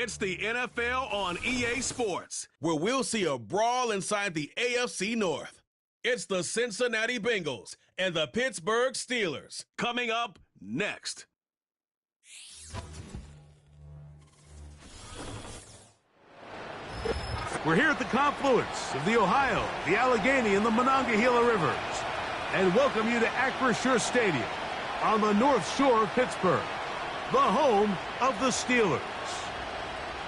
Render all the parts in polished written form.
It's the NFL on EA Sports, where we'll see a brawl inside the AFC North. It's the Cincinnati Bengals and the Pittsburgh Steelers. Coming up next. We're here at the confluence of the Ohio, the Allegheny, and the Monongahela Rivers, and welcome you to Acrisure Stadium on the North Shore of Pittsburgh, the home of the Steelers.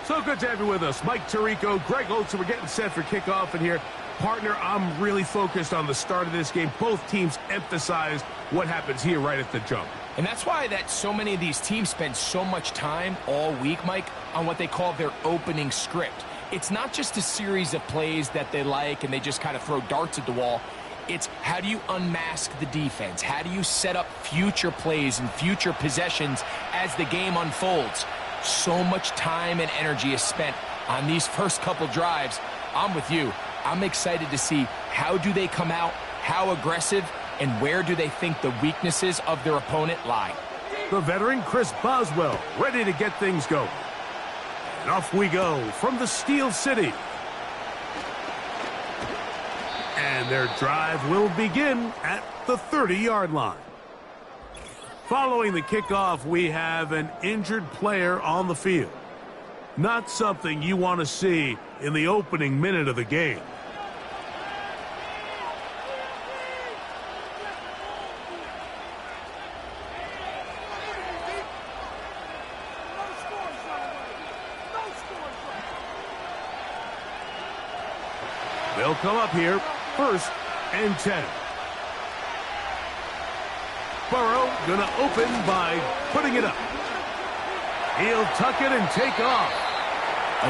So good to have you with us. Mike Tirico, Greg Olson. We're getting set for kickoff in here. Partner, I'm really focused on the start of this game. Both teams emphasize what happens here right at the jump. And that's why so many of these teams spend so much time all week, Mike, on what they call their opening script. It's not just a series of plays that they like and they just kind of throw darts at the wall. It's how do you unmask the defense? How do you set up future plays and future possessions as the game unfolds? So much time and energy is spent on these first couple drives. I'm with you. I'm excited to see how do they come out, how aggressive, and where do they think the weaknesses of their opponent lie. The veteran Chris Boswell ready to get things going. And off we go from the Steel City. And their drive will begin at the 30-yard line. Following the kickoff, we have an injured player on the field. Not something you want to see in the opening minute of the game. They'll come up here, 1st and 10. Burrow gonna open by putting it up. He'll tuck it and take off.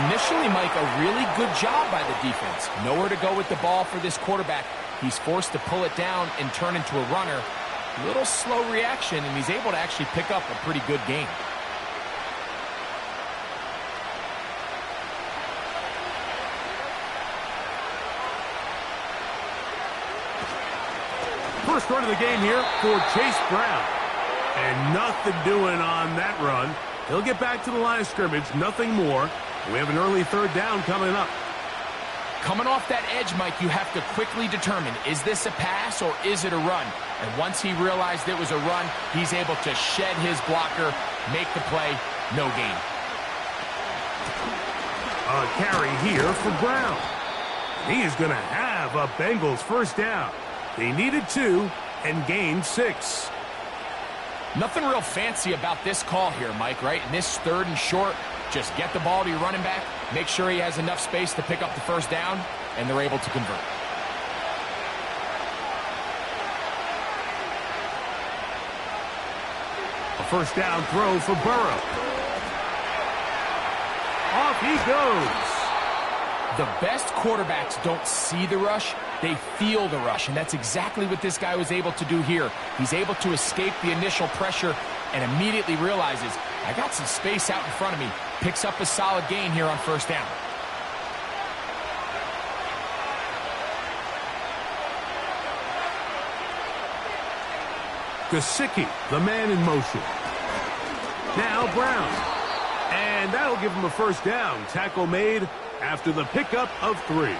Initially, Mike, a really good job by the defense. Nowhere to go with the ball for this quarterback. He's forced to pull it down and turn into a runner. A little slow reaction, and he's able to actually pick up a pretty good game. First run of the game here for Chase Brown. And nothing doing on that run. He'll get back to the line of scrimmage, nothing more. We have an early 3rd down coming up. Coming off that edge, Mike, you have to quickly determine, is this a pass or is it a run? And once he realized it was a run, he's able to shed his blocker, make the play, no gain. A carry here for Brown. He is going to have a Bengals 1st down. They needed 2 and gained 6. Nothing real fancy about this call here, Mike, right? In this 3rd and short, just get the ball to your running back, make sure he has enough space to pick up the 1st down, and they're able to convert. A 1st down throw for Burrow. Off he goes. The best quarterbacks don't see the rush, they feel the rush, and that's exactly what this guy was able to do here. He's able to escape the initial pressure and immediately realizes, I got some space out in front of me. Picks up a solid gain here on 1st down. Gesicki, the man in motion. Now Brown. And that'll give him a 1st down. Tackle made after the pickup of 3.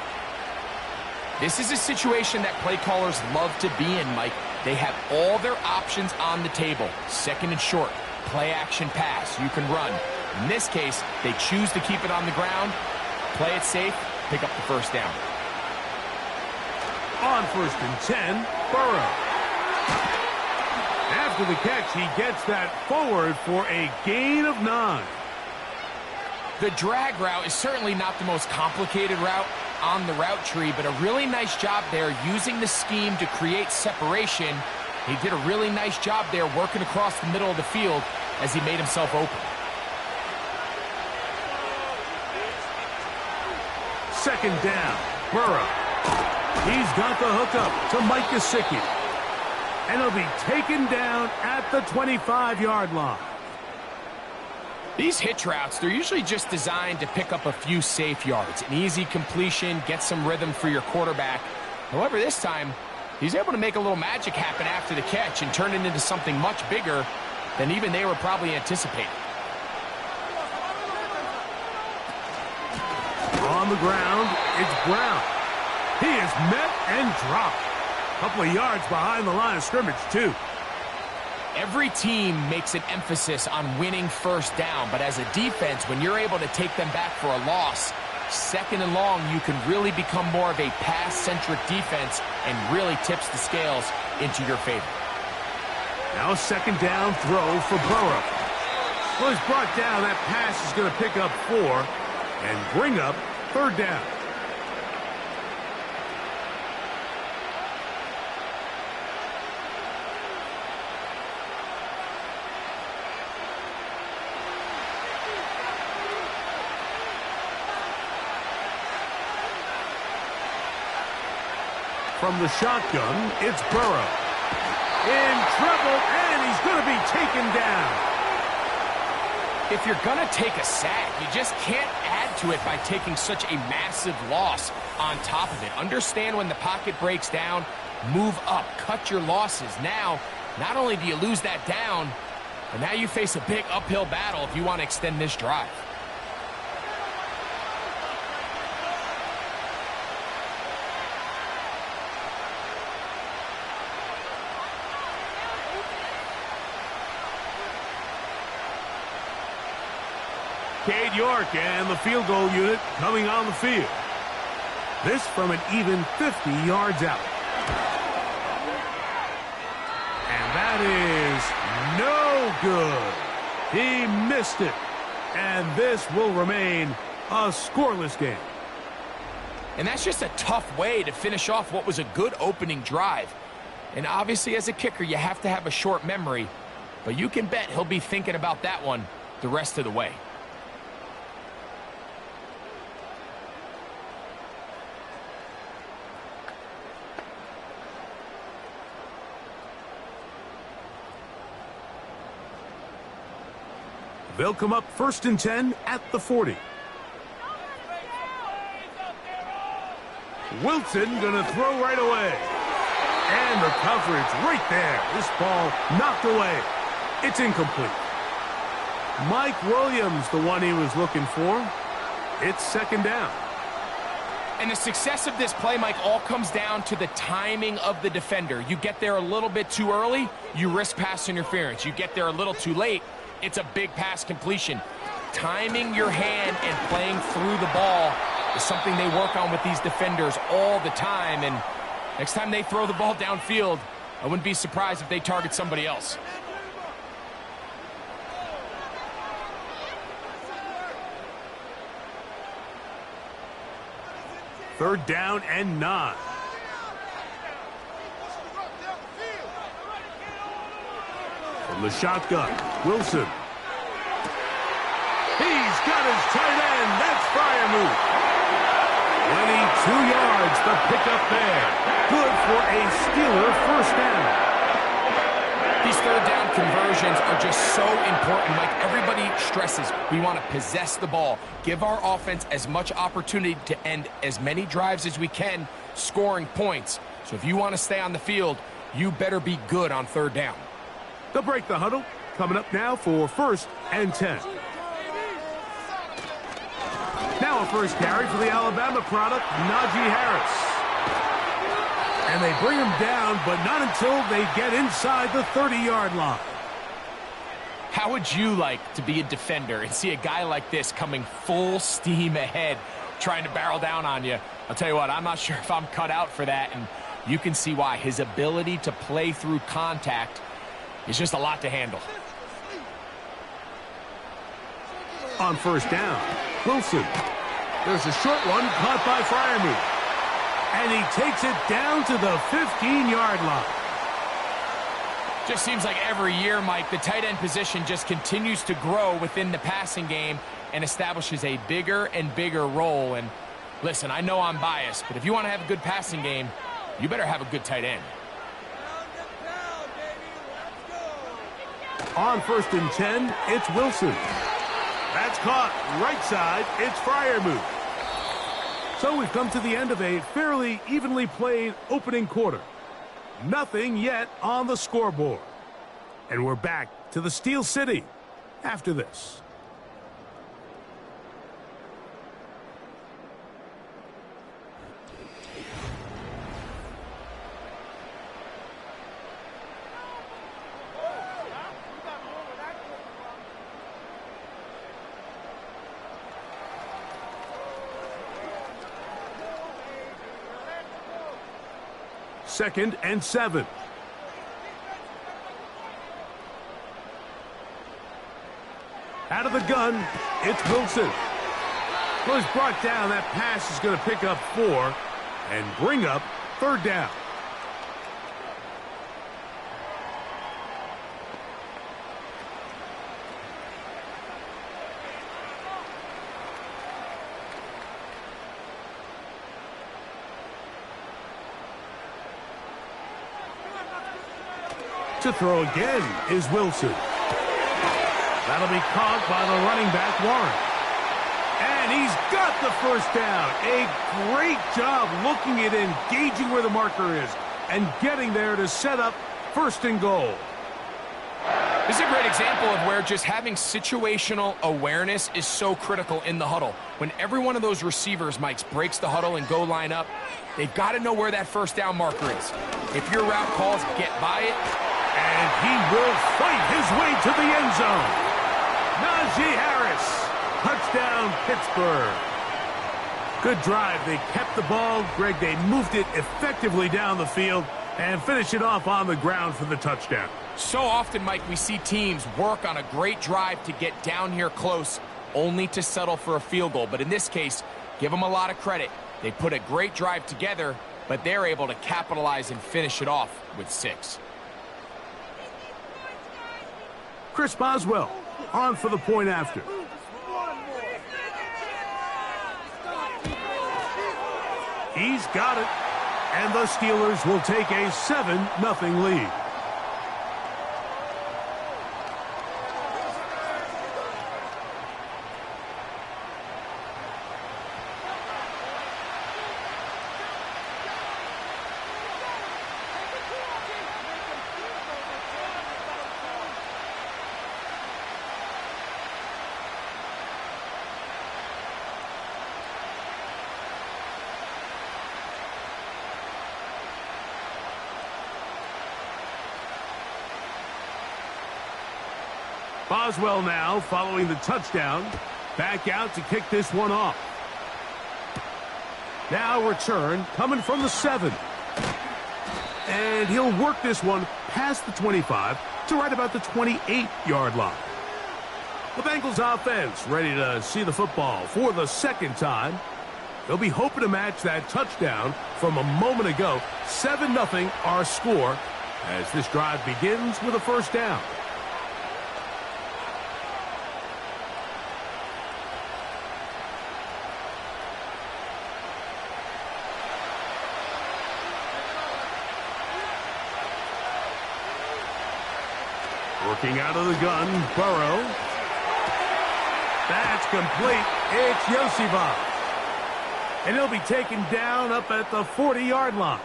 This is a situation that play callers love to be in, Mike. They have all their options on the table. 2nd and short, play action pass, you can run. In this case, they choose to keep it on the ground, play it safe, pick up the 1st down. On 1st and 10, Burrow. After the catch, he gets that forward for a gain of 9. The drag route is certainly not the most complicated route on the route tree, but a really nice job there using the scheme to create separation. He did a really nice job there working across the middle of the field as he made himself open. 2nd down, Burrow. He's got the hookup to Mike Gesicki. And he'll be taken down at the 25-yard line. These hitch routes, they're usually just designed to pick up a few safe yards. An easy completion, get some rhythm for your quarterback. However, this time, he's able to make a little magic happen after the catch and turn it into something much bigger than even they were probably anticipating. On the ground, it's Brown. He is met and dropped. A couple of yards behind the line of scrimmage, too. Every team makes an emphasis on winning first down, but as a defense, when you're able to take them back for a loss, second and long, you can really become more of a pass-centric defense and really tips the scales into your favor. Now a second down throw for Burrow. Well, he's brought down. That pass is going to pick up 4 and bring up third down. From the shotgun, it's Burrow. In trouble, and he's going to be taken down. If you're going to take a sack, you just can't add to it by taking such a massive loss on top of it. Understand when the pocket breaks down, move up, cut your losses. Now, not only do you lose that down, but now you face a big uphill battle if you want to extend this drive. Cade York and the field goal unit coming on the field. This from an even 50 yards out. And that is no good. He missed it. And this will remain a scoreless game. And that's just a tough way to finish off what was a good opening drive. And obviously, as a kicker, you have to have a short memory. But you can bet he'll be thinking about that one the rest of the way. They'll come up 1st and 10 at the 40. Wilson going to throw right away. And the coverage right there. This ball knocked away. It's incomplete. Mike Williams, the one he was looking for. It's second down. And the success of this play, Mike, all comes down to the timing of the defender. You get there a little bit too early, you risk pass interference. You get there a little too late, it's a big pass completion. Timing your hand and playing through the ball is something they work on with these defenders all the time. And next time they throw the ball downfield, I wouldn't be surprised if they target somebody else. Third down and 9. From the shotgun, Wilson. He's got his tight end. That's Freiermuth. 22 yards, the pickup there. Good for a Steeler first down. These third down conversions are just so important. Like everybody stresses, we want to possess the ball, give our offense as much opportunity to end as many drives as we can, scoring points. So if you want to stay on the field, you better be good on third down. They'll break the huddle. Coming up now for 1st and 10. Now a first carry for the Alabama product, Najee Harris. And they bring him down, but not until they get inside the 30-yard line. How would you like to be a defender and see a guy like this coming full steam ahead, trying to barrel down on you? I'll tell you what, I'm not sure if I'm cut out for that, and you can see why. His ability to play through contact is just a lot to handle. On first down, Wilson. There's a short one caught by Freiermuth. And he takes it down to the 15-yard line. Just seems like every year, Mike, the tight end position just continues to grow within the passing game and establishes a bigger and bigger role. And listen, I know I'm biased, but if you want to have a good passing game, you better have a good tight end. On 1st and 10, it's Wilson. That's caught. Right side, it's Freiermuth. So we've come to the end of a fairly evenly played opening quarter. Nothing yet on the scoreboard. And we're back to the Steel City after this. 2nd and 7. Out of the gun, it's Wilson. Well, he's brought down. That pass is going to pick up 4 and bring up 3rd down. To throw again is Wilson. That'll be caught by the running back, Warren. And he's got the first down. A great job looking at engaging where the marker is and getting there to set up 1st and goal. This is a great example of where just having situational awareness is so critical in the huddle. When every one of those receivers, Mike, breaks the huddle and go line up, they've got to know where that 1st down marker is. If your route calls, get by it. And he will fight his way to the end zone. Najee Harris, touchdown Pittsburgh. Good drive. They kept the ball. Greg, they moved it effectively down the field and finish it off on the ground for the touchdown. So often, Mike, we see teams work on a great drive to get down here close, only to settle for a field goal. But in this case, give them a lot of credit. They put a great drive together, but they're able to capitalize and finish it off with 6. Chris Boswell on for the point after. He's got it. And the Steelers will take a 7-0 lead. Boswell now following the touchdown. Back out to kick this one off. Now return coming from the 7. And he'll work this one past the 25 to right about the 28-yard line. The Bengals offense ready to see the football for the 2nd time. They'll be hoping to match that touchdown from a moment ago. 7-0 our score as this drive begins with a 1st down. Working out of the gun, Burrow. That's complete. It's Yosibov. And he'll be taken down up at the 40-yard line.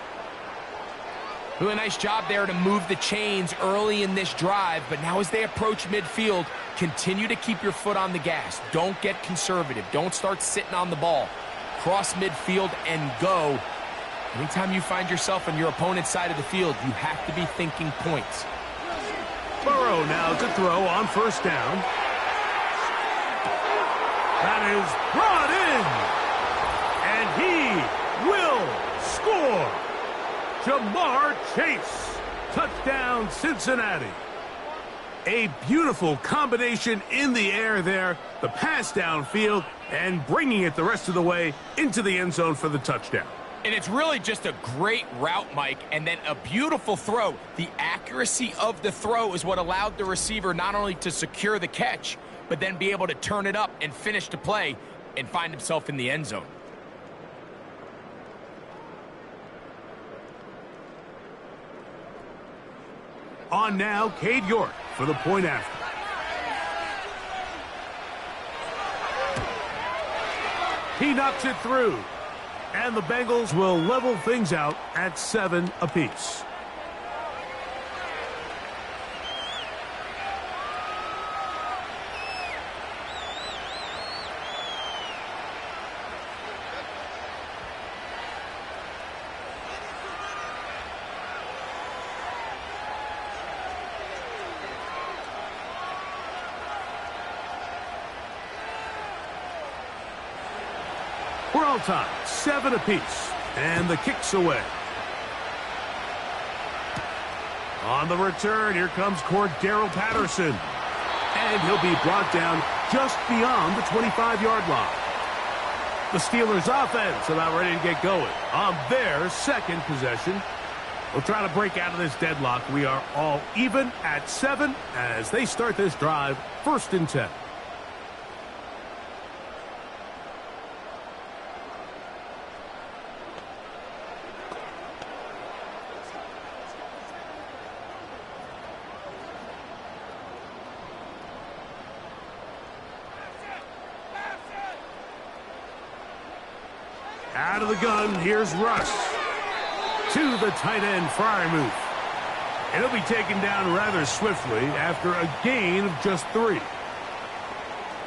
Really nice job there to move the chains early in this drive, but now as they approach midfield, continue to keep your foot on the gas. Don't get conservative. Don't start sitting on the ball. Cross midfield and go. Anytime you find yourself on your opponent's side of the field, you have to be thinking points. Burrow now to throw on 1st down. That is brought in. And he will score. Jamar Chase. Touchdown, Cincinnati. A beautiful combination in the air there. The pass downfield and bringing it the rest of the way into the end zone for the touchdown. And it's really just a great route, Mike, and then a beautiful throw. The accuracy of the throw is what allowed the receiver not only to secure the catch, but then be able to turn it up and finish the play and find himself in the end zone. On now, Cade York for the point after. He knocks it through. And the Bengals will level things out at 7 apiece. We're all tied, 7 apiece, and the kick's away. On the return, here comes Cordero Patterson. And he'll be brought down just beyond the 25-yard line. The Steelers' offense about ready to get going on their second possession. We'll try to break out of this deadlock. We are all even at 7 as they start this drive, 1st and 10. Out of the gun, here's Russ. To the tight end, Freiermuth. And he'll be taken down rather swiftly after a gain of just 3.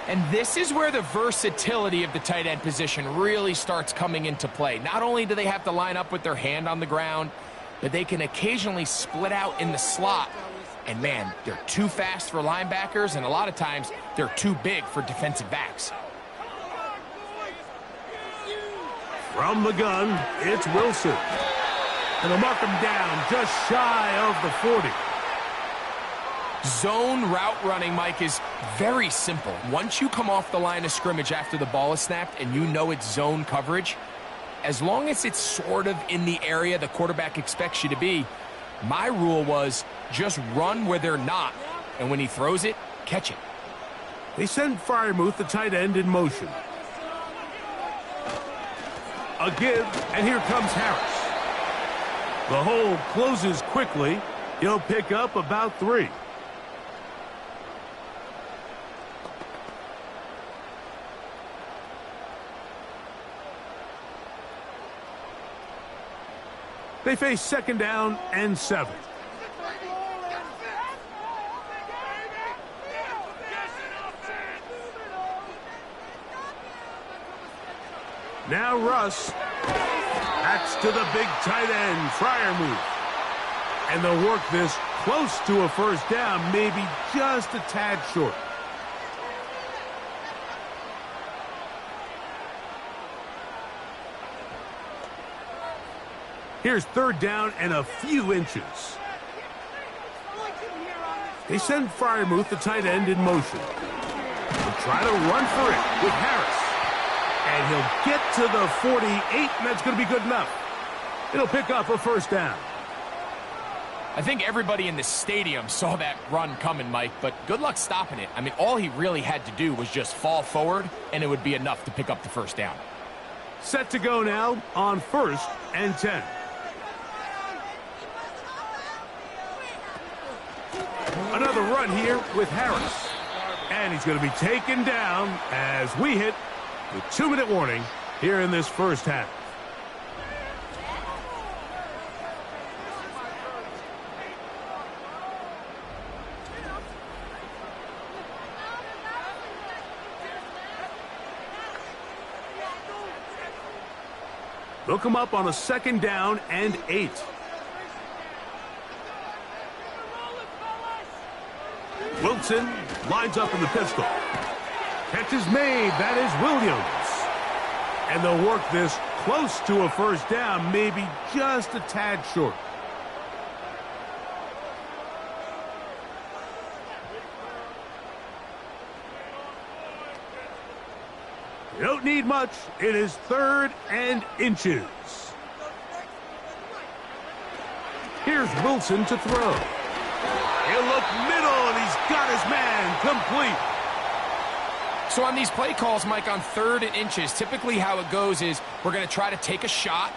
And this is where the versatility of the tight end position really starts coming into play. Not only do they have to line up with their hand on the ground, but they can occasionally split out in the slot. And man, they're too fast for linebackers, and a lot of times they're too big for defensive backs. From the gun, it's Wilson. And they'll mark him down just shy of the 40. Zone route running, Mike, is very simple. Once you come off the line of scrimmage after the ball is snapped and you know it's zone coverage, as long as it's sort of in the area the quarterback expects you to be, my rule was just run where they're not. And when he throws it, catch it. They send Freiermuth, the tight end, in motion. A give, and here comes Harris. The hole closes quickly. He'll pick up about 3. They face 2nd down and 7. Now Russ. That's to the big tight end, Freiermuth. And they'll work this close to a 1st down, maybe just a tad short. Here's 3rd down and a few inches. They send Freiermuth, the tight end, in motion. They'll try to run for it with Harris. And he'll get to the 48, and that's going to be good enough. It'll pick up a 1st down. I think everybody in the stadium saw that run coming, Mike, but good luck stopping it. I mean, all he really had to do was just fall forward, and it would be enough to pick up the 1st down. Set to go now on 1st and 10. Another run here with Harris. And he's going to be taken down as we hit the 2-minute warning here in this 1st half. They'll come up on a 2nd down and 8. Wilson lines up in the pistol. Catch is made. That is Williams. And they'll work this close to a 1st down, maybe just a tad short. You don't need much. It is 3rd and inches. Here's Wilson to throw. He'll look middle, and he's got his man complete. So on these play calls, Mike, on 3rd and inches, typically how it goes is we're going to try to take a shot,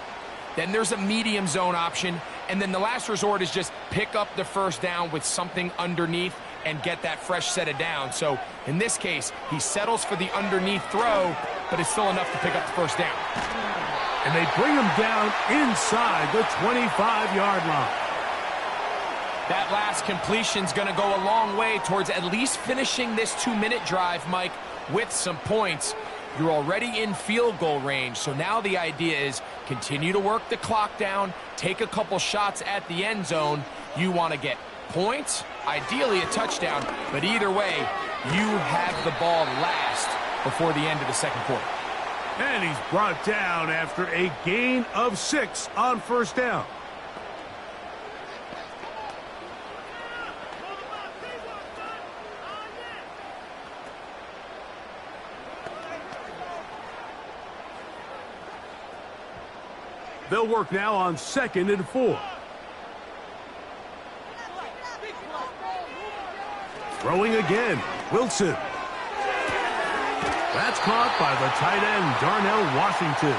then there's a medium zone option, and then the last resort is just pick up the 1st down with something underneath and get that fresh set of downs. So in this case, he settles for the underneath throw, but it's still enough to pick up the 1st down. And they bring him down inside the 25-yard line. That last completion's going to go a long way towards at least finishing this 2-minute drive, Mike, with some points. You're already in field goal range, so now the idea is continue to work the clock down, take a couple shots at the end zone. You want to get points, ideally a touchdown, but either way, you have the ball last before the end of the 2nd quarter. And he's brought down after a gain of 6 on 1st down. They'll work now on 2nd and 4. Throwing again. Wilson. That's caught by the tight end, Darnell Washington.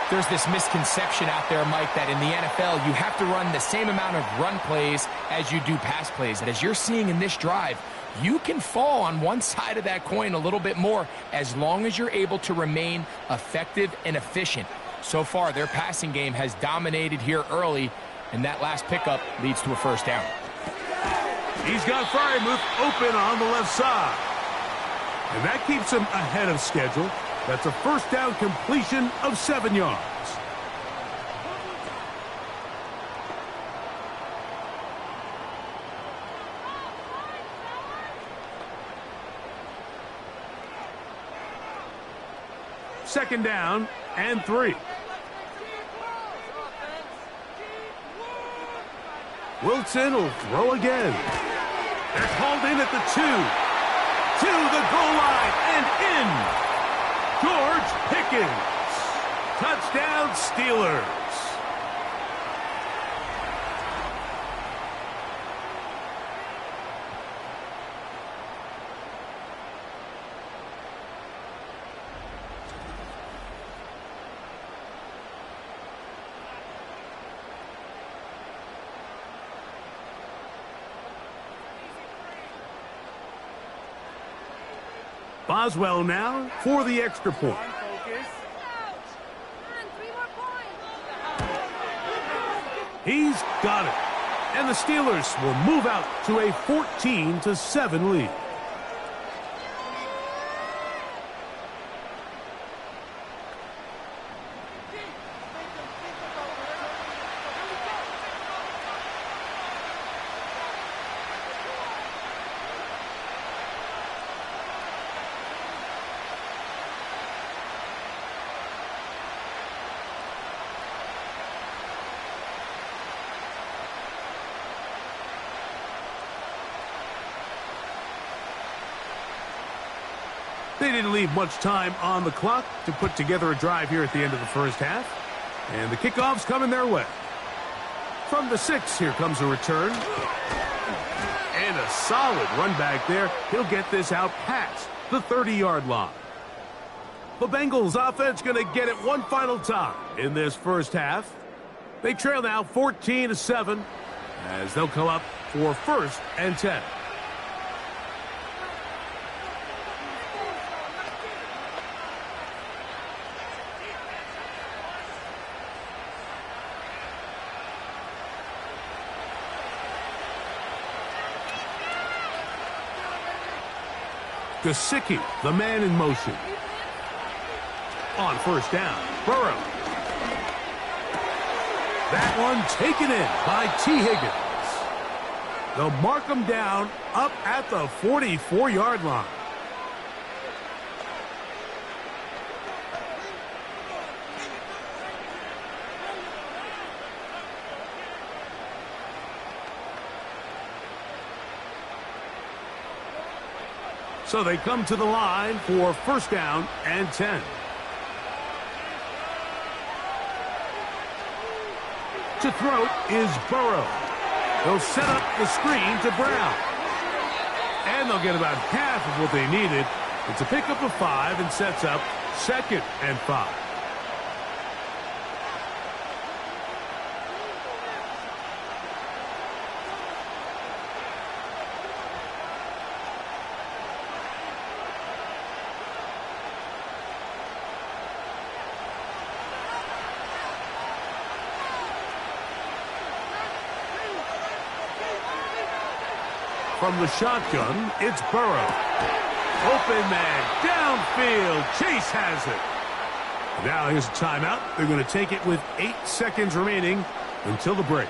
There's this misconception out there, Mike, that in the NFL, you have to run the same amount of run plays as you do pass plays. And as you're seeing in this drive, you can fall on one side of that coin a little bit more as long as you're able to remain effective and efficient. So far, their passing game has dominated here early, and that last pickup leads to a first down. He's got Freiermuth open on the left side. And that keeps him ahead of schedule. That's a first down completion of 7 yards. Second down and 3. Wilson will throw again. They're called in at the 2. To the goal line and in. George Pickens. Touchdown, Steelers. Boswell now for the extra point. He's got it. And the Steelers will move out to a 14-7 lead. They didn't leave much time on the clock to put together a drive here at the end of the first half. And the kickoff's coming their way. From the 6, here comes a return. And a solid run back there. He'll get this out past the 30-yard line. The Bengals offense going to get it one final time in this first half. They trail now 14-7 as they'll come up for 1st and 10. Gesicki, the man in motion. On 1st down, Burrow. That one taken in by T. Higgins. They'll mark him down up at the 44-yard line. So they come to the line for 1st down and 10. To throw is Burrow. They'll set up the screen to Brown. And they'll get about half of what they needed. It's a pickup of 5 and sets up 2nd and 5. From the shotgun, it's Burrow. Open man, downfield. Chase has it. Now here's a timeout. They're going to take it with 8 seconds remaining until the break.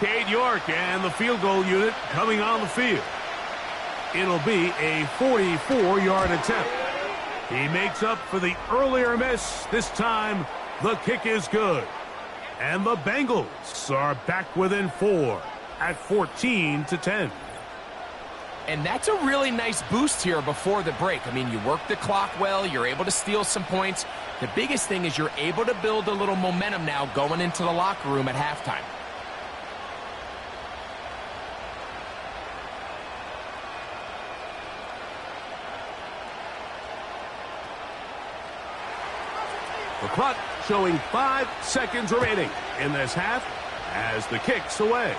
Cade York and the field goal unit coming on the field. It'll be a 44-yard attempt. He makes up for the earlier miss. This time, the kick is good. And the Bengals are back within 4 at 14-10. And that's a really nice boost here before the break. I mean, you work the clock well, you're able to steal some points. The biggest thing is you're able to build a little momentum now going into the locker room at halftime. The clock showing 5 seconds remaining in this half as the kick's away.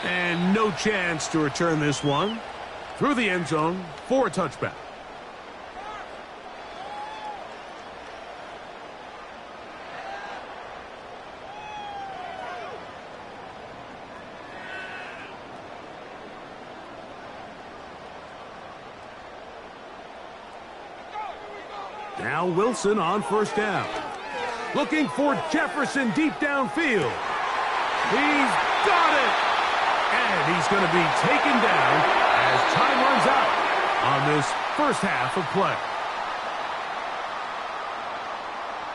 And no chance to return this one through the end zone for a touchback. Now Wilson on first down. Looking for Jefferson deep downfield. He's got it! And he's going to be taken down as time runs out on this first half of play.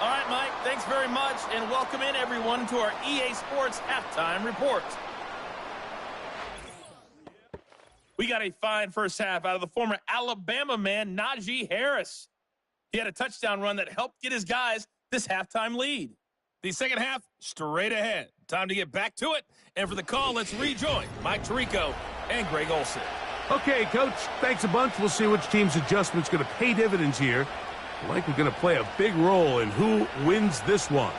All right, Mike, thanks very much, and welcome in everyone to our EA Sports Halftime Report. We got a fine first half out of the former Alabama man, Najee Harris. He had a touchdown run that helped get his guys this halftime lead. The second half, straight ahead. Time to get back to it. And for the call, let's rejoin Mike Tirico and Greg Olsen. Okay, Coach, thanks a bunch. We'll see which team's adjustment's going to pay dividends here. Like we're going to play a big role in who wins this one.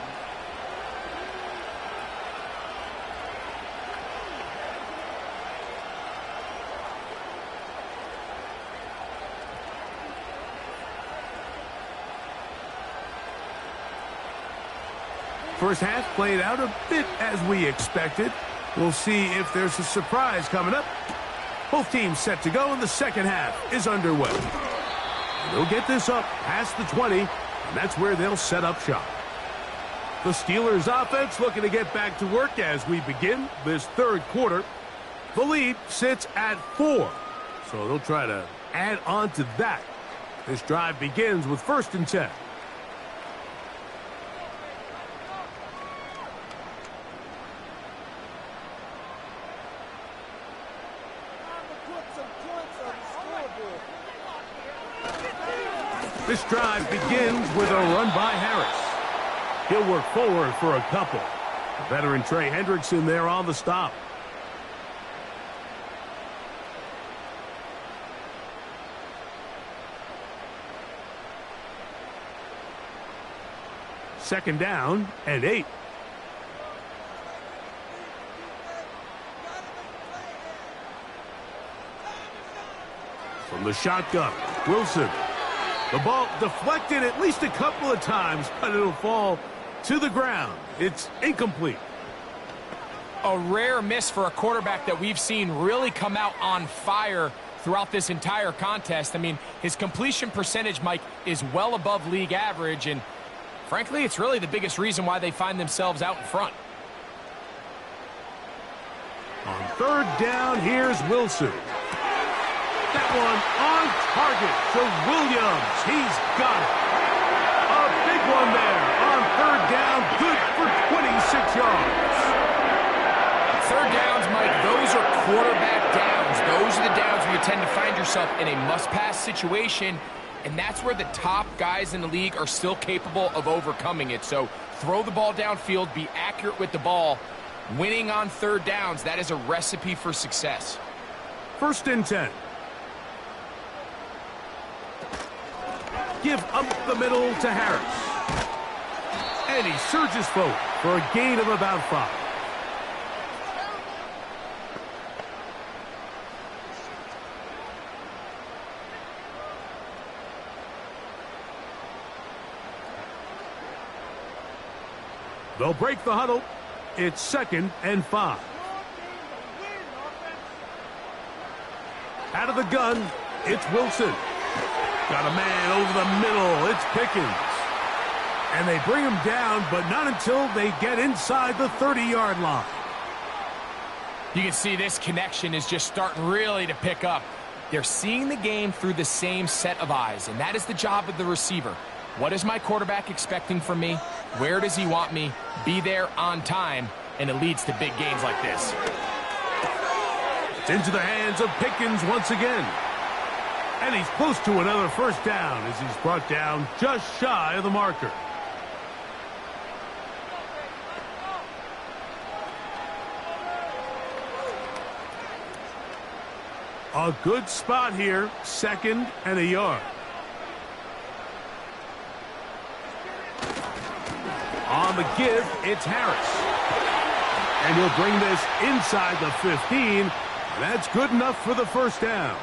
First half played out a bit as we expected. We'll see if there's a surprise coming up. Both teams set to go, and the second half is underway. They'll get this up past the 20, and that's where they'll set up shop. The Steelers offense looking to get back to work as we begin this third quarter. The lead sits at 4, so they'll try to add on to that. This drive begins with 1st and 10. This drive begins with a run by Harris. He'll work forward for a couple. The veteran Trey Hendrickson there on the stop. Second down and 8. From the shotgun, Wilson. The ball deflected at least a couple of times, but it'll fall to the ground. It's incomplete. A rare miss for a quarterback that we've seen really come out on fire throughout this entire contest. I mean, his completion percentage, Mike, is well above league average, and frankly, it's really the biggest reason why they find themselves out in front. On third down, here's Wilson. That one on target to Williams. He's got it. A big one there on third down. Good for 26 yards. Third downs, Mike, those are quarterback downs. Those are the downs where you tend to find yourself in a must-pass situation, and that's where the top guys in the league are still capable of overcoming it. So throw the ball downfield, be accurate with the ball. Winning on third downs, that is a recipe for success. 1st and 10. Give up the middle to Harris. And he surges forward for a gain of about 5. They'll break the huddle. It's 2nd and 5. Out of the gun, it's Wilson. Got a man over the middle. It's Pickens. And they bring him down, but not until they get inside the 30-yard line. You can see this connection is just starting really to pick up. They're seeing the game through the same set of eyes, and that is the job of the receiver. What is my quarterback expecting from me? Where does he want me? Be there on time, and it leads to big games like this. It's into the hands of Pickens once again. And he's close to another first down as he's brought down just shy of the marker. A good spot here, 2nd and a yard. On the give, it's Harris. And he'll bring this inside the 15. That's good enough for the first down.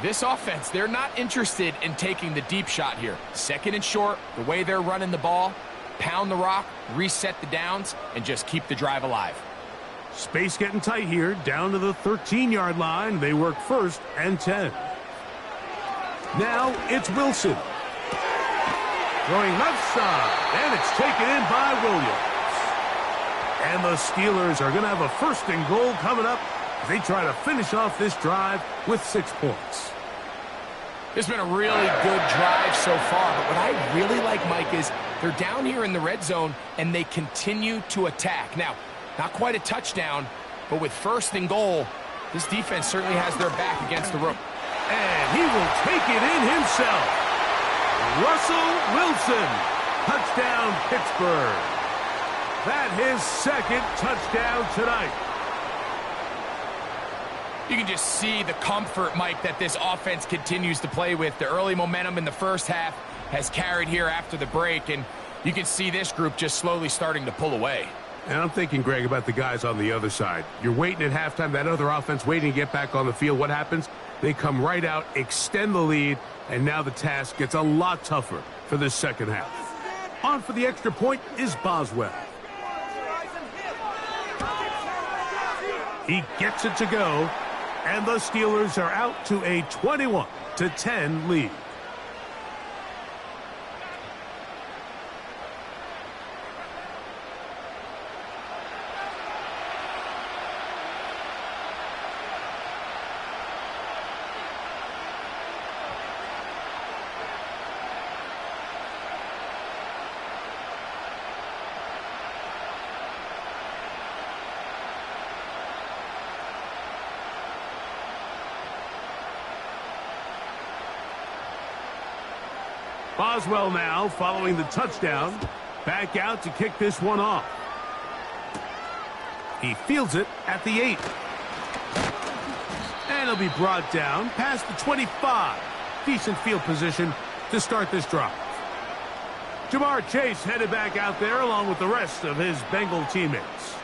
This offense, they're not interested in taking the deep shot here. 2nd and short, the way they're running the ball, pound the rock, reset the downs, and just keep the drive alive. Space getting tight here, down to the 13-yard line. They work 1st and 10. Now it's Wilson. Throwing left side, and it's taken in by Williams. And the Steelers are going to have a 1st and goal coming up as they try to finish off this drive with 6 points. It's been a really good drive so far, but what I really like, Mike, is they're down here in the red zone, and they continue to attack. Now, not quite a touchdown, but with 1st and goal, this defense certainly has their back against the rope. And he will take it in himself. Russell Wilson, touchdown Pittsburgh. That his 2nd touchdown tonight. You can just see the comfort, Mike, that this offense continues to play with. The early momentum in the first half has carried here after the break, and you can see this group just slowly starting to pull away. And I'm thinking, Greg, about the guys on the other side. You're waiting at halftime, that other offense waiting to get back on the field. What happens? They come right out, extend the lead, and now the task gets a lot tougher for this second half. On for the extra point is Boswell. He gets it to go, and the Steelers are out to a 21-10 lead. Boswell now following the touchdown. Back out to kick this one off. He fields it at the 8. And he'll be brought down past the 25. Decent field position to start this drive. Jamar Chase headed back out there along with the rest of his Bengal teammates.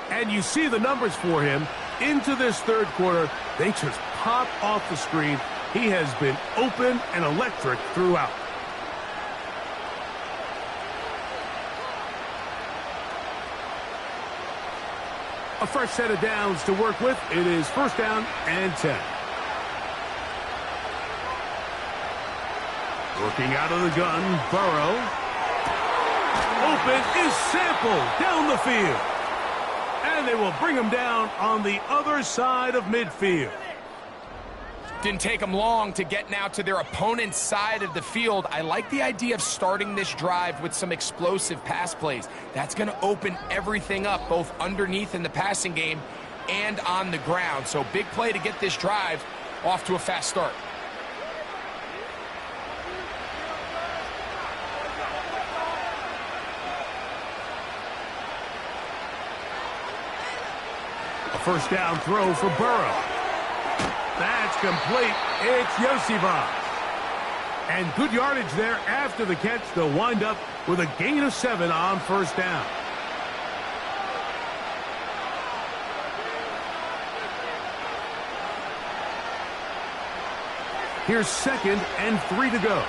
And you see the numbers for him into this 3rd quarter. They just pop off the screen. He has been open and electric throughout. A fresh set of downs to work with. It is 1st down and 10. Working out of the gun, Burrow. Open is Sample down the field. And they will bring him down on the other side of midfield. Didn't take them long to get now to their opponent's side of the field. I like the idea of starting this drive with some explosive pass plays. That's going to open everything up, both underneath in the passing game and on the ground. So big play to get this drive off to a fast start. A 1st down throw for Burrow. That's complete. It's Yosibas. And good yardage there after the catch. They'll wind up with a gain of 7 on 1st down. Here's 2nd and 3 to go.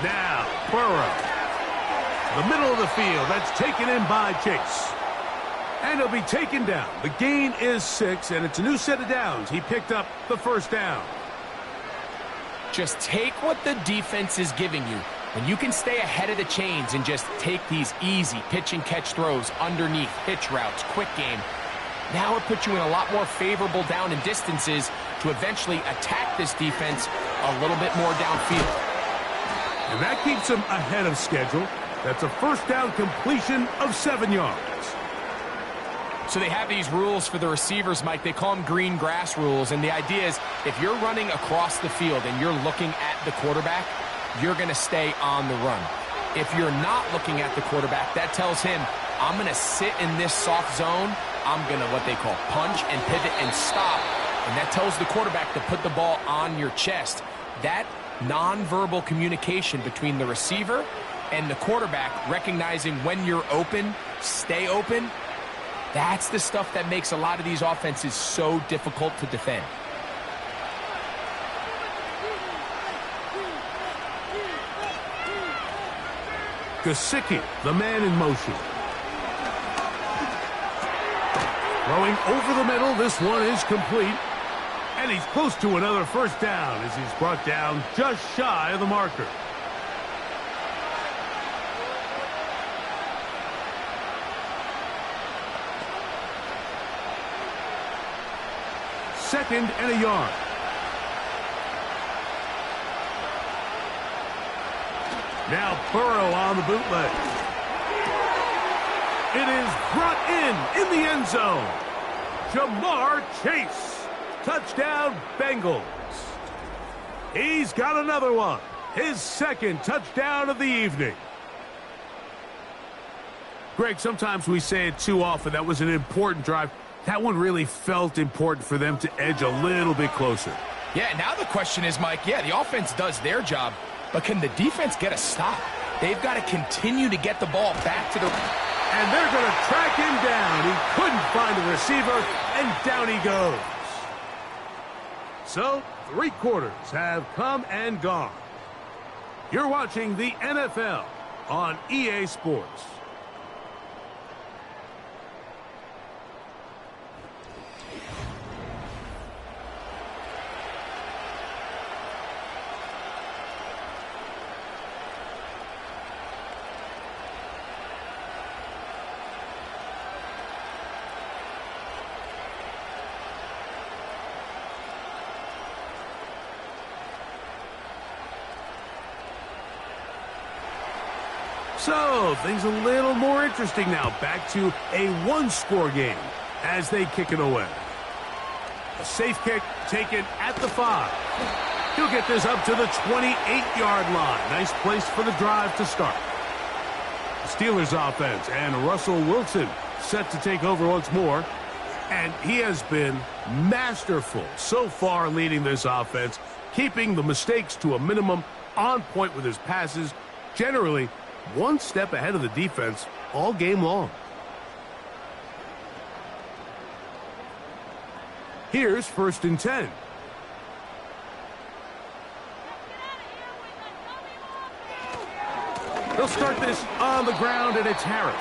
Now, Burrow. The middle of the field, that's taken in by Chase. And he'll be taken down. The gain is 6, and it's a new set of downs. He picked up the 1st down. Just take what the defense is giving you. When you can stay ahead of the chains and just take these easy pitch and catch throws underneath, hitch routes, quick game, Now it puts you in a lot more favorable down and distances to eventually attack this defense a little bit more downfield. And that keeps them ahead of schedule. That's a first down completion of 7 yards. So they have these rules for the receivers, Mike. They call them green grass rules. And the idea is if you're running across the field and you're looking at the quarterback, you're going to stay on the run. If you're not looking at the quarterback, that tells him, I'm going to sit in this soft zone. I'm going to what they call punch and pivot and stop. And that tells the quarterback to put the ball on your chest. That nonverbal communication between the receiver and the quarterback, recognizing when you're open, stay open, that's the stuff that makes a lot of these offenses so difficult to defend. Gesicki, the man in motion. Throwing over the middle, this one is complete. And he's close to another first down as he's brought down just shy of the marker. Second and a yard. Now Burrow on the bootleg. It is brought in the end zone. Jamar Chase. Touchdown, Bengals. He's got another one. His second touchdown of the evening. Greg, sometimes we say it too often. That was an important drive. That one really felt important for them to edge a little bit closer. Yeah, now the question is, Mike, yeah, the offense does their job, but can the defense get a stop? They've got to continue to get the ball back to the... And they're going to track him down. He couldn't find the receiver, and down he goes. So, 3 quarters have come and gone. You're watching the NFL on EA Sports. So, things a little more interesting now. Back to a 1-score game as they kick it away. A safe kick taken at the 5. He'll get this up to the 28-yard line. Nice place for the drive to start. The Steelers offense and Russell Wilson set to take over once more. And he has been masterful so far leading this offense, keeping the mistakes to a minimum, on point with his passes, generally one step ahead of the defense all game long. Here's 1st and 10. They'll start this on the ground, and it's Harris.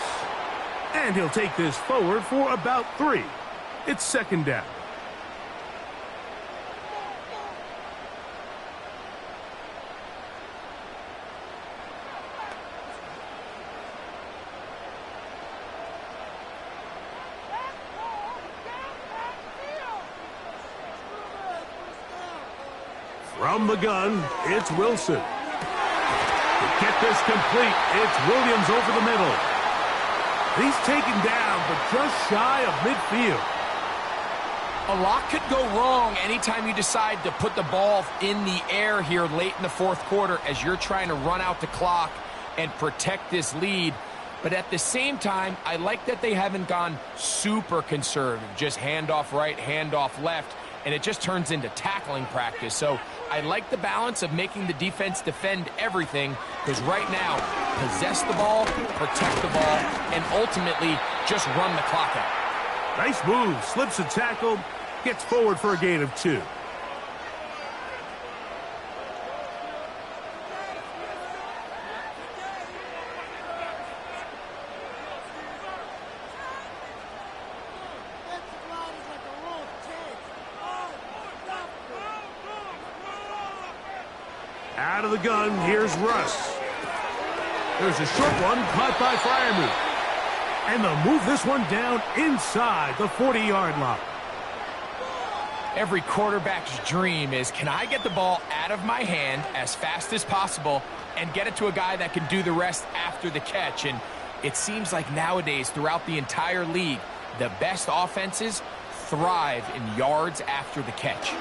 And he'll take this forward for about 3. It's 2nd down. From the gun, it's Wilson. To get this complete, it's Williams over the middle. He's taken down, but just shy of midfield. A lot could go wrong anytime you decide to put the ball in the air here late in the 4th quarter as you're trying to run out the clock and protect this lead. But at the same time, I like that they haven't gone super conservative, just handoff right, handoff left, and it just turns into tackling practice. So I like the balance of making the defense defend everything, because right now, possess the ball, protect the ball, and ultimately just run the clock out. Nice move, slips a tackle, gets forward for a gain of 2. Out of the gun, here's Russ. There's a short one caught by Freiermuth. And they'll move this one down inside the 40-yard line. Every quarterback's dream is, can I get the ball out of my hand as fast as possible and get it to a guy that can do the rest after the catch? And it seems like nowadays, throughout the entire league, the best offenses thrive in yards after the catch.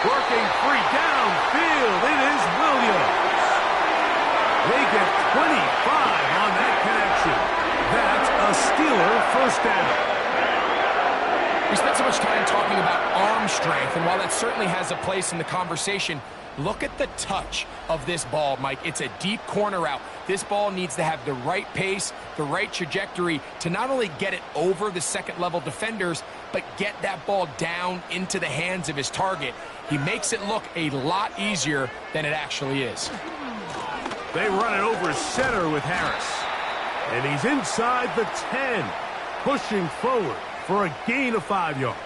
Working free downfield, it is Williams. They get 25 on that connection. That's a Steeler first down. We spent so much time talking about arm strength, and while that certainly has a place in the conversation, look at the touch of this ball, Mike. It's a deep corner route. This ball needs to have the right pace, the right trajectory to not only get it over the second-level defenders, but get that ball down into the hands of his target. He makes it look a lot easier than it actually is. They run it over center with Harris. And he's inside the 10, pushing forward for a gain of 5 yards.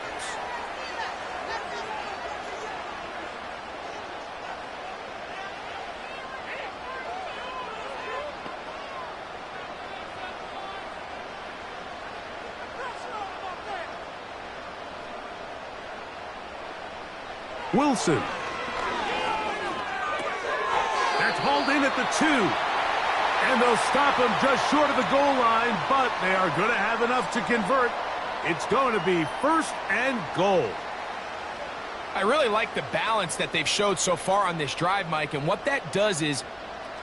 Wilson. That's hauled in at the 2. And they'll stop him just short of the goal line, but they are going to have enough to convert. It's going to be 1st and goal. I really like the balance that they've showed so far on this drive, Mike, and what that does is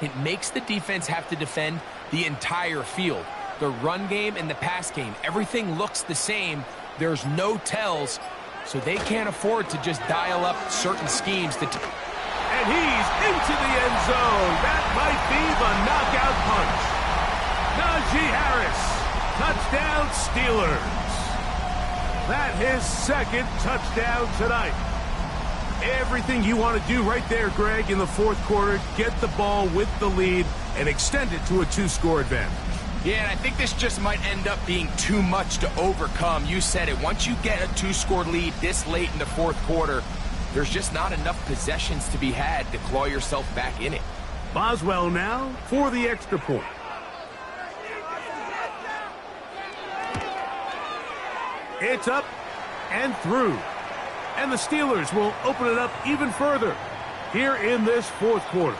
it makes the defense have to defend the entire field. The run game and the pass game, everything looks the same. There's no tells, so they can't afford to just dial up certain schemes to... And he's into the end zone. That might be the knockout punch. Najee Harris, touchdown Steelers. That his second touchdown tonight. Everything you want to do right there, Greg, in the fourth quarter, get the ball with the lead and extend it to a 2-score advantage. Yeah, and I think this just might end up being too much to overcome. You said it. Once you get a 2-score lead this late in the fourth quarter, there's just not enough possessions to be had to claw yourself back in it. Boswell now for the extra point. It's up and through. And the Steelers will open it up even further here in this fourth quarter.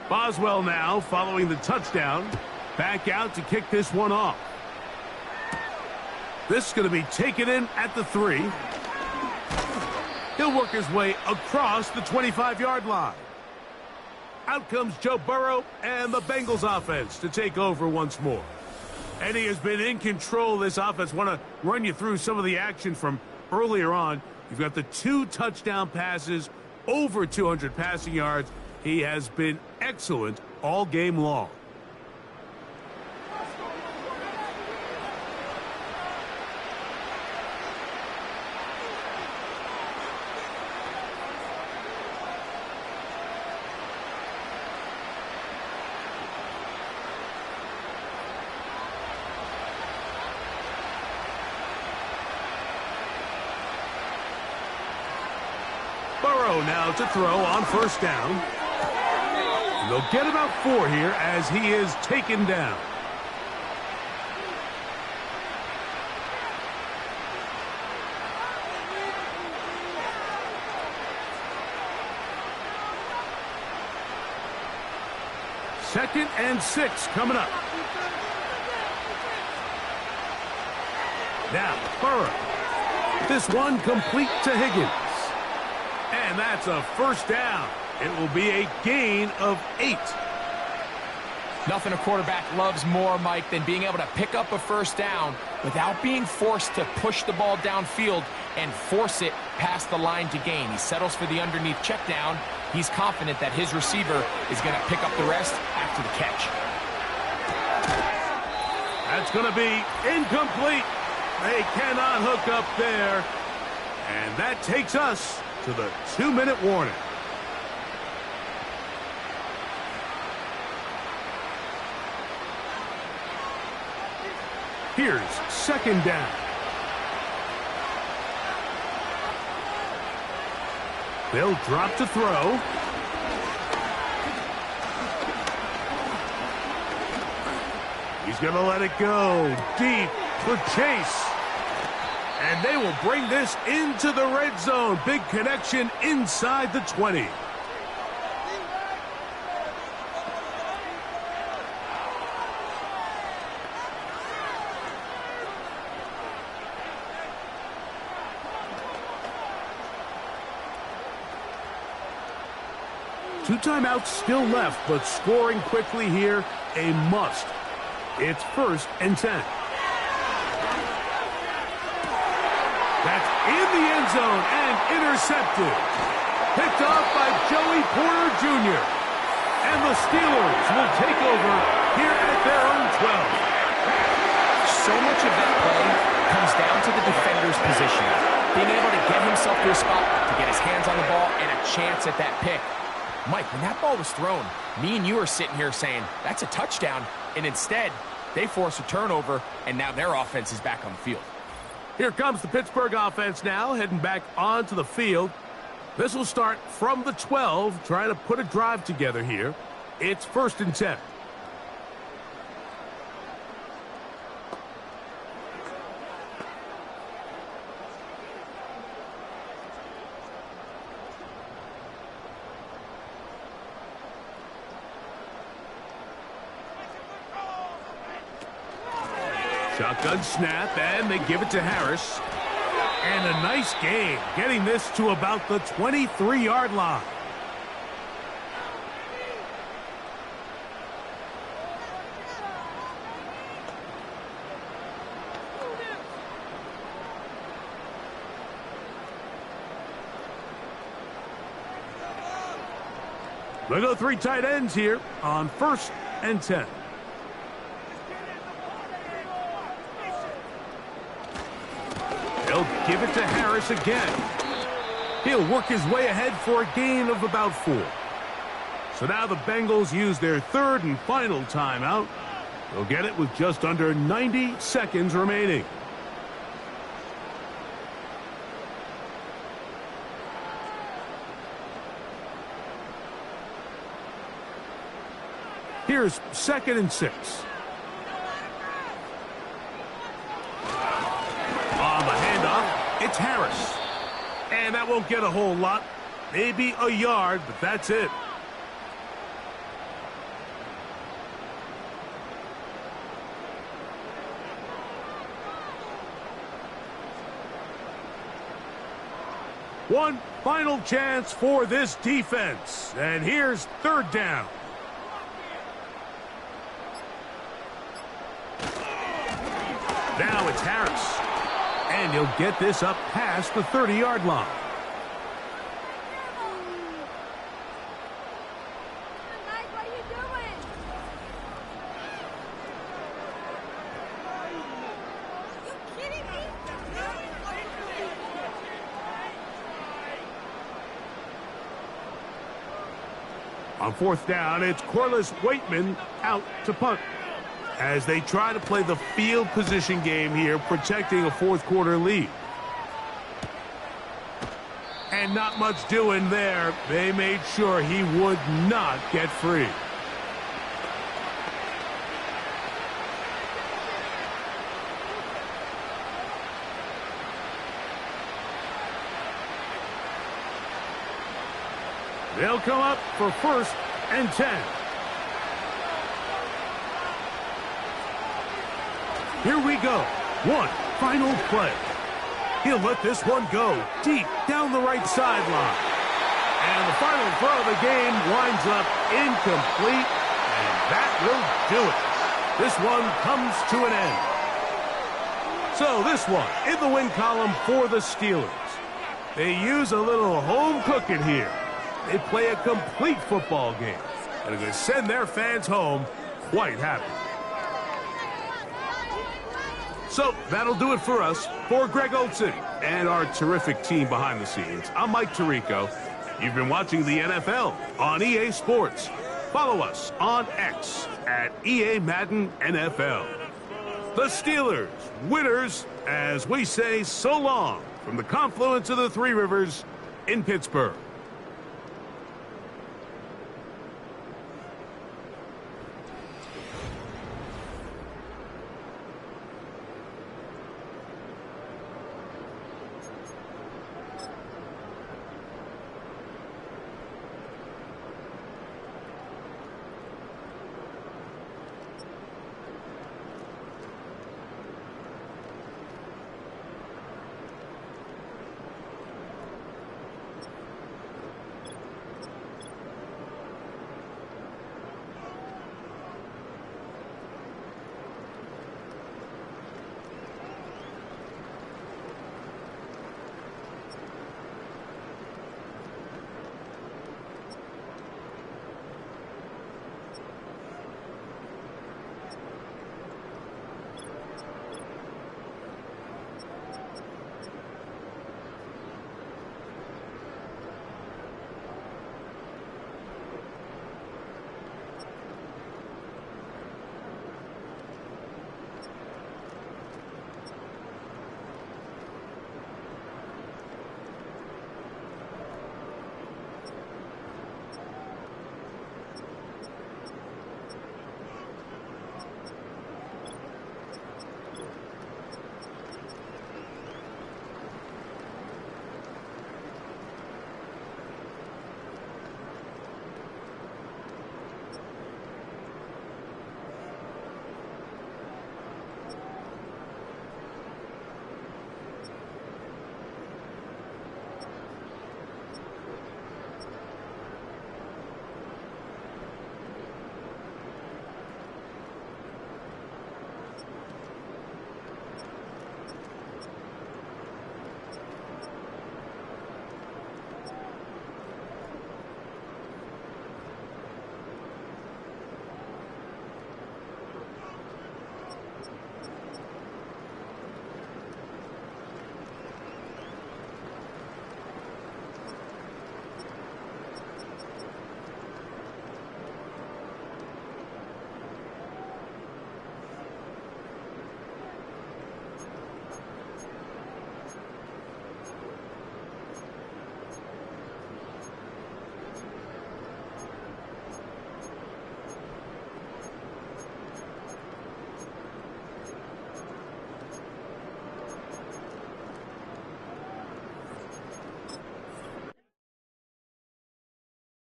Boswell now following the touchdown. Back out to kick this one off. This is going to be taken in at the 3. He'll work his way across the 25-yard line. Out comes Joe Burrow and the Bengals offense to take over once more. And he has been in control of this offense. Want to run you through some of the action from earlier on. You've got the 2 touchdown passes, over 200 passing yards. He has been excellent all game long. Burrow now to throw on first down. They'll get about 4 here as he is taken down. Second and 6 coming up. Now, Burrow. This one complete to Higgins. And that's a first down. It will be a gain of 8. Nothing a quarterback loves more, Mike, than being able to pick up a first down without being forced to push the ball downfield and force it past the line to gain. He settles for the underneath check down. He's confident that his receiver is going to pick up the rest after the catch. That's going to be incomplete. They cannot hook up there. And that takes us to the 2-minute warning. Here's second down. They'll drop to throw. He's going to let it go deep for Chase. And they will bring this into the red zone. Big connection inside the 20. Two timeouts still left, but scoring quickly here, a must. It's 1st and 10. That's in the end zone and intercepted. Picked off by Joey Porter Jr. And the Steelers will take over here at their own 12. So much of that play comes down to the defender's position. Being able to get himself to a spot, to get his hands on the ball, and a chance at that pick. Mike, when that ball was thrown, me and you are sitting here saying, that's a touchdown. And instead, they force a turnover, and now their offense is back on the field. Here comes the Pittsburgh offense now, heading back onto the field. This will start from the 12, trying to put a drive together here. It's 1st and 10. Shotgun snap, and they give it to Harris. And a nice game, getting this to about the 23-yard line. They go 3 tight ends here on 1st and 10. They'll give it to Harris again. He'll work his way ahead for a gain of about 4. So now the Bengals use their 3rd and final timeout. They'll get it with just under 90 seconds remaining. Here's 2nd and 6. It's Harris. And that won't get a whole lot. Maybe a yard, but that's it. One final chance for this defense. And here's 3rd down. Now it's Harris. And he'll get this up past the 30-yard line. On 4th down, it's Corliss Waitman out to punt. As they try to play the field position game here, protecting a 4th quarter lead. And not much doing there. They made sure he would not get free. They'll come up for 1st and 10. Here we go. One final play. He'll let this one go deep down the right sideline. And the final throw of the game winds up incomplete. And that will do it. This one comes to an end. So this one in the win column for the Steelers. They use a little home cooking here. They play a complete football game. And are going to send their fans home quite happy. So that'll do it for us. For Greg Olson and our terrific team behind the scenes, I'm Mike Tirico. You've been watching the NFL on EA Sports. Follow us on X at EA Madden NFL. The Steelers, winners, as we say so long from the confluence of the Three Rivers in Pittsburgh.